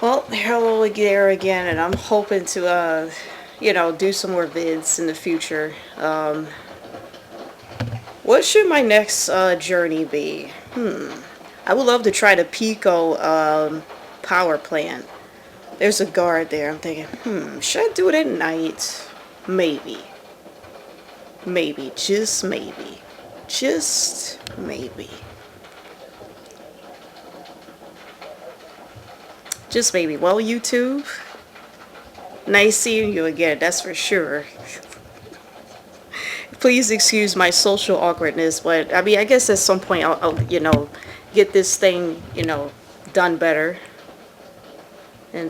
Well, hello there again, and I'm hoping to, do some more vids in the future. What should my next journey be? I would love to try the Pico power plant. There's a guard there. I'm thinking, should I do it at night? Maybe. Maybe. Just maybe. Just maybe. Just maybe. Well, YouTube, nice seeing you again, that's for sure. Please excuse my social awkwardness, but I mean, I guess at some point I'll get this thing, done better. And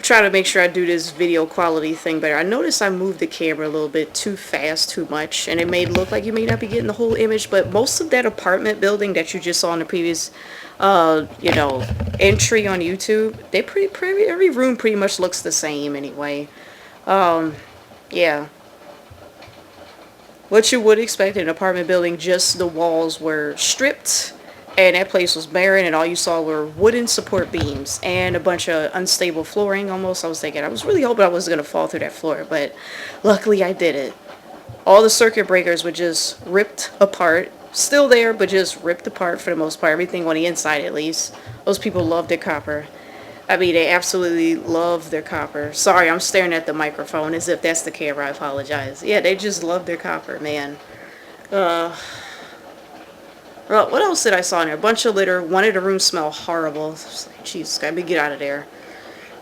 try to make sure I do this video quality thing better. I noticed I moved the camera a little bit too fast, too much, and it may look like you may not be getting the whole image, but most of that apartment building that you just saw in the previous, entry on YouTube, every room pretty much looks the same anyway. Yeah. What you would expect in an apartment building, just the walls were stripped and that place was barren and all you saw were wooden support beams and a bunch of unstable flooring almost. I was thinking, I was really hoping I wasn't going to fall through that floor, but luckily I didn't. All the circuit breakers were just ripped apart. Still there, but just ripped apart for the most part. Everything on the inside at least. Those people love their copper. I mean, they absolutely love their copper. Sorry, I'm staring at the microphone as if that's the camera. I apologize. Yeah, they just love their copper, man. Uh, well, what else did I saw in there? A bunch of litter. One of the rooms smelled horrible. Jesus, gotta get out of there.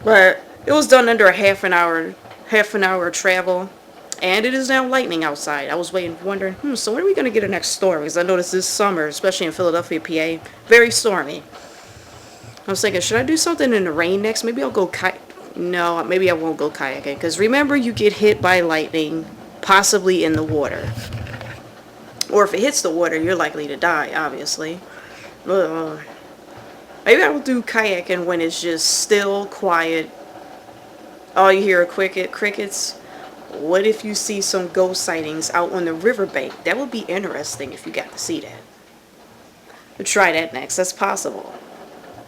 But it was done under a half an hour travel. And it is now lightning outside. I was wondering, so when are we going to get a next storm? Because I noticed this summer, especially in Philadelphia, PA, very stormy. I was thinking, should I do something in the rain next? Maybe I'll go No, maybe I won't go kayaking. Because remember, you get hit by lightning, possibly in the water. Or if it hits the water, you're likely to die, obviously. Maybe I will do kayaking when it's just still, quiet. All you hear are crickets. What if you see some ghost sightings out on the riverbank? That would be interesting if you got to see that. We'll try that next. That's possible.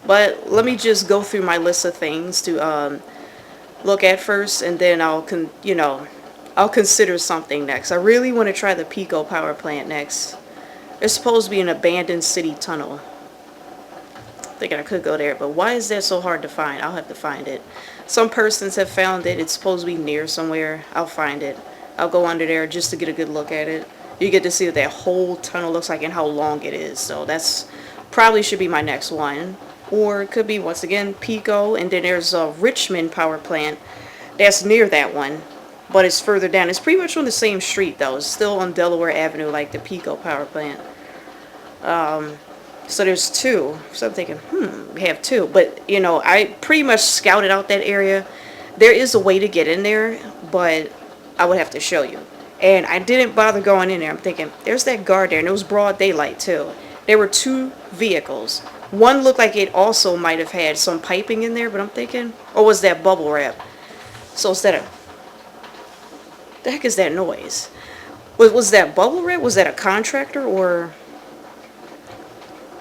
But let me just go through my list of things to look at first, and then I'll consider something next. I really want to try the Pico power plant next. There's supposed to be an abandoned city tunnel. Thinking I could go there, but why is that so hard to find? I'll have to find it. Some persons have found it. It's supposed to be near somewhere. I'll find it. I'll go under there just to get a good look at it. You get to see what that whole tunnel looks like and how long it is. So that's probably should be my next one. Or it could be, once again, Pico. And then there's a Richmond power plant that's near that one, but it's further down. It's pretty much on the same street, though. It's still on Delaware Avenue, like the Pico power plant. So there's two. So I'm thinking, we have two. But, I pretty much scouted out that area. There is a way to get in there, but I would have to show you. And I didn't bother going in there. I'm thinking, there's that guard there, and it was broad daylight, too. There were two vehicles. One looked like it also might have had some piping in there, but I'm thinking, or was that bubble wrap? So instead of, the heck is that noise? Was that bubble wrap? Was that a contractor or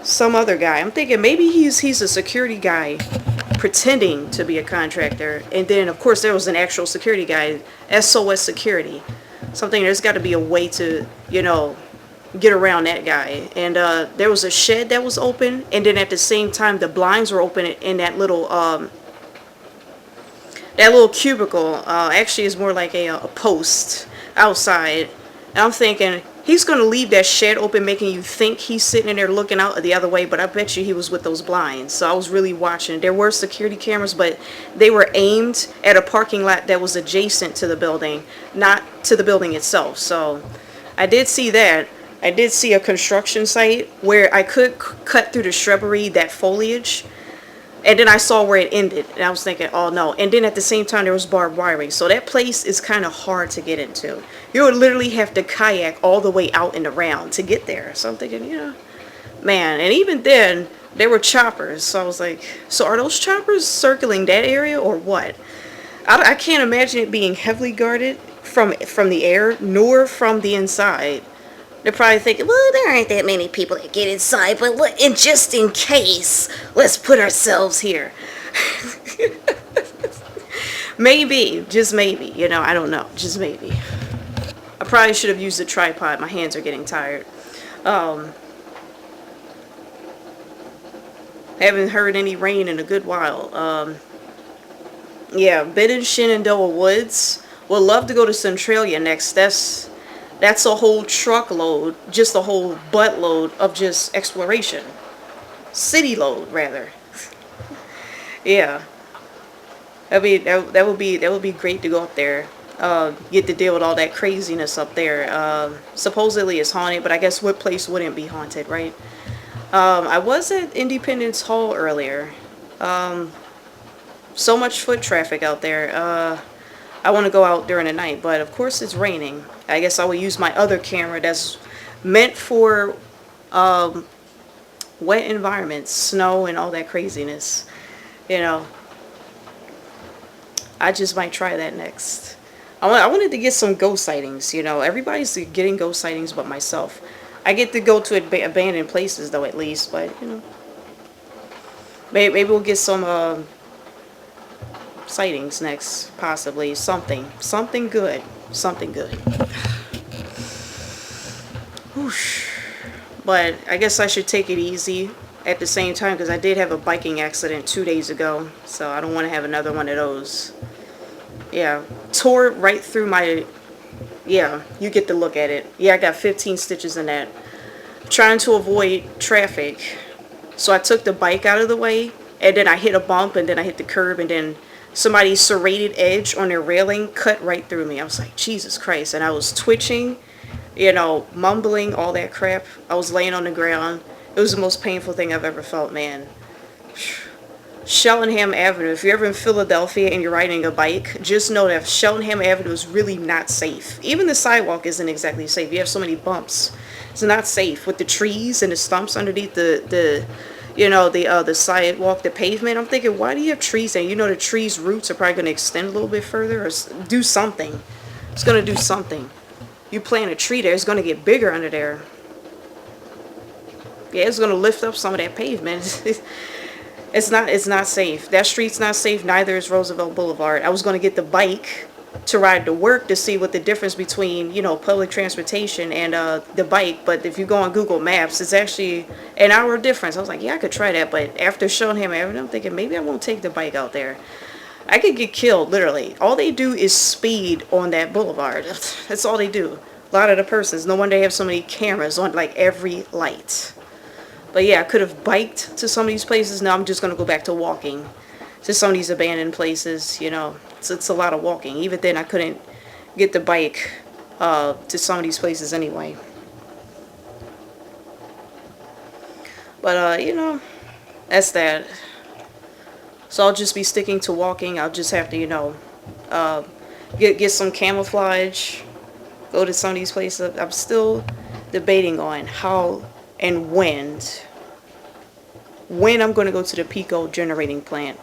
some other guy? I'm thinking maybe he's a security guy pretending to be a contractor, and then of course there was an actual security guy, SOS security. Something, there's got to be a way to get around that guy. And there was a shed that was open, and then at the same time the blinds were open in that little cubicle. Actually is more like a post outside. And I'm thinking, he's going to leave that shed open, making you think he's sitting in there looking out the other way, but I bet you he was with those blinds. So I was really watching. There were security cameras, but they were aimed at a parking lot that was adjacent to the building, not to the building itself. So I did see that. I did see a construction site where I could cut through the shrubbery, that foliage, and then I saw where it ended, and I was thinking, oh no. And then at the same time, there was barbed wiring. So that place is kind of hard to get into. You would literally have to kayak all the way out and around to get there. So I'm thinking, man. And even then, there were choppers. So I was like, so are those choppers circling that area or what? I can't imagine it being heavily guarded from the air, nor from the inside. They're probably thinking, well, there aren't that many people that get inside, but and just in case, let's put ourselves here. Maybe, just maybe, I don't know, just maybe. I probably should have used a tripod. My hands are getting tired. Um, haven't heard any rain in a good while. Yeah, been in Shenandoah Woods. Would love to go to Centralia next. That's a whole truckload, just a whole buttload of just exploration. City load, rather. Yeah, that would be great to go up there. Get to deal with all that craziness up there. Supposedly it's haunted, but I guess what place wouldn't be haunted, right? I was at Independence Hall earlier. So much foot traffic out there. I want to go out during the night, but of course it's raining. I guess I will use my other camera that's meant for wet environments, snow and all that craziness. You know, I just might try that next. I wanted to get some ghost sightings. Everybody's getting ghost sightings but myself. I get to go to abandoned places though, at least, but maybe we'll get some sightings next, possibly. Something good. Something good. Whoosh. But I guess I should take it easy at the same time because I did have a biking accident 2 days ago, so I don't want to have another one of those. Yeah, tore right through my... Yeah, you get to look at it. Yeah, I got 15 stitches in that. Trying to avoid traffic, so I took the bike out of the way, and then I hit a bump, and then I hit the curb, and then somebody's serrated edge on their railing cut right through me. I was like, Jesus Christ. And I was twitching, mumbling, all that crap. I was laying on the ground. It was the most painful thing I've ever felt, man. Shellingham Avenue. If you're ever in Philadelphia and you're riding a bike, just know that Shellingham Avenue is really not safe. Even the sidewalk isn't exactly safe. You have so many bumps. It's not safe with the trees and the stumps underneath the sidewalk, the pavement. I'm thinking, why do you have trees there? The trees' roots are probably going to extend a little bit further or do something. It's going to do something. You plant a tree there, it's going to get bigger under there. Yeah, it's going to lift up some of that pavement. It's not safe. That street's not safe. Neither is Roosevelt Boulevard. I was going to get the bike to ride to work to see what the difference between, public transportation and the bike. But if you go on Google Maps, it's actually an hour difference. I was like, yeah, I could try that. But after Shellingham Avenue, I'm thinking maybe I won't take the bike out there. I could get killed, literally. All they do is speed on that boulevard. That's all they do. A lot of the persons. No wonder they have so many cameras on like every light. But yeah, I could have biked to some of these places. Now I'm just going to go back to walking to some of these abandoned places. It's a lot of walking. Even then, I couldn't get the bike to some of these places anyway. But, that's that. So I'll just be sticking to walking. I'll just have to, get some camouflage, go to some of these places. I'm still debating on how and when I'm going to go to the Pico generating plant.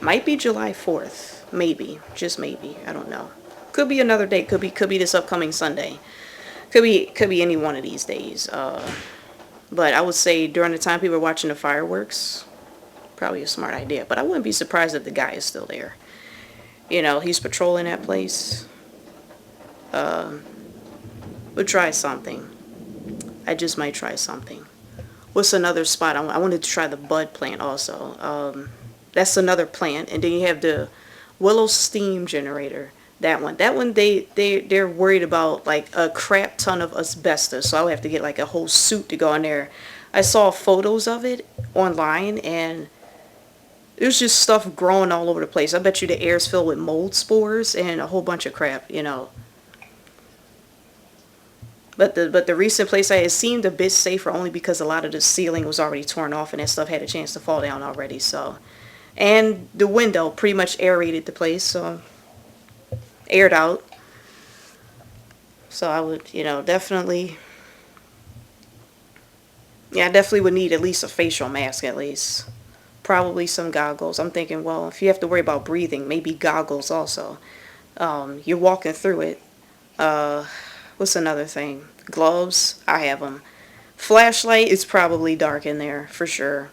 Might be July 4th, maybe, just maybe. I don't know. Could be another day. Could be this upcoming Sunday. Could be any one of these days. But I would say during the time people are watching the fireworks, probably a smart idea. But I wouldn't be surprised if the guy is still there. He's patrolling that place. We'll try something. I just might try something. What's another spot? I wanted to try the bud plant also. That's another plant. And then you have the Willow steam generator. That one, they're worried about like a crap ton of asbestos. So I would have to get like a whole suit to go in there. I saw photos of it online and there's just stuff growing all over the place. I bet you the air's filled with mold spores and a whole bunch of crap, But the recent place it seemed a bit safer only because a lot of the ceiling was already torn off and that stuff had a chance to fall down already. So, and the window pretty much aerated the place, so aired out. So I would, definitely, I definitely would need at least a facial mask at least. Probably some goggles. I'm thinking, well, if you have to worry about breathing, maybe goggles also. You're walking through it. What's another thing? Gloves. I have them. Flashlight is probably dark in there for sure.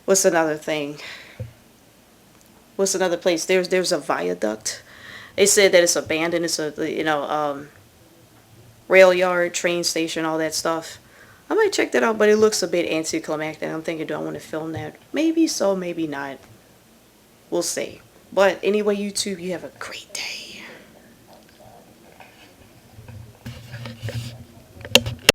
What's another thing? What's another place? There's a viaduct. They said that it's abandoned. It's a rail yard, train station, all that stuff. I might check that out, but it looks a bit anticlimactic. I'm thinking, do I want to film that? Maybe so, maybe not. We'll see. But anyway, YouTube, you have a great day.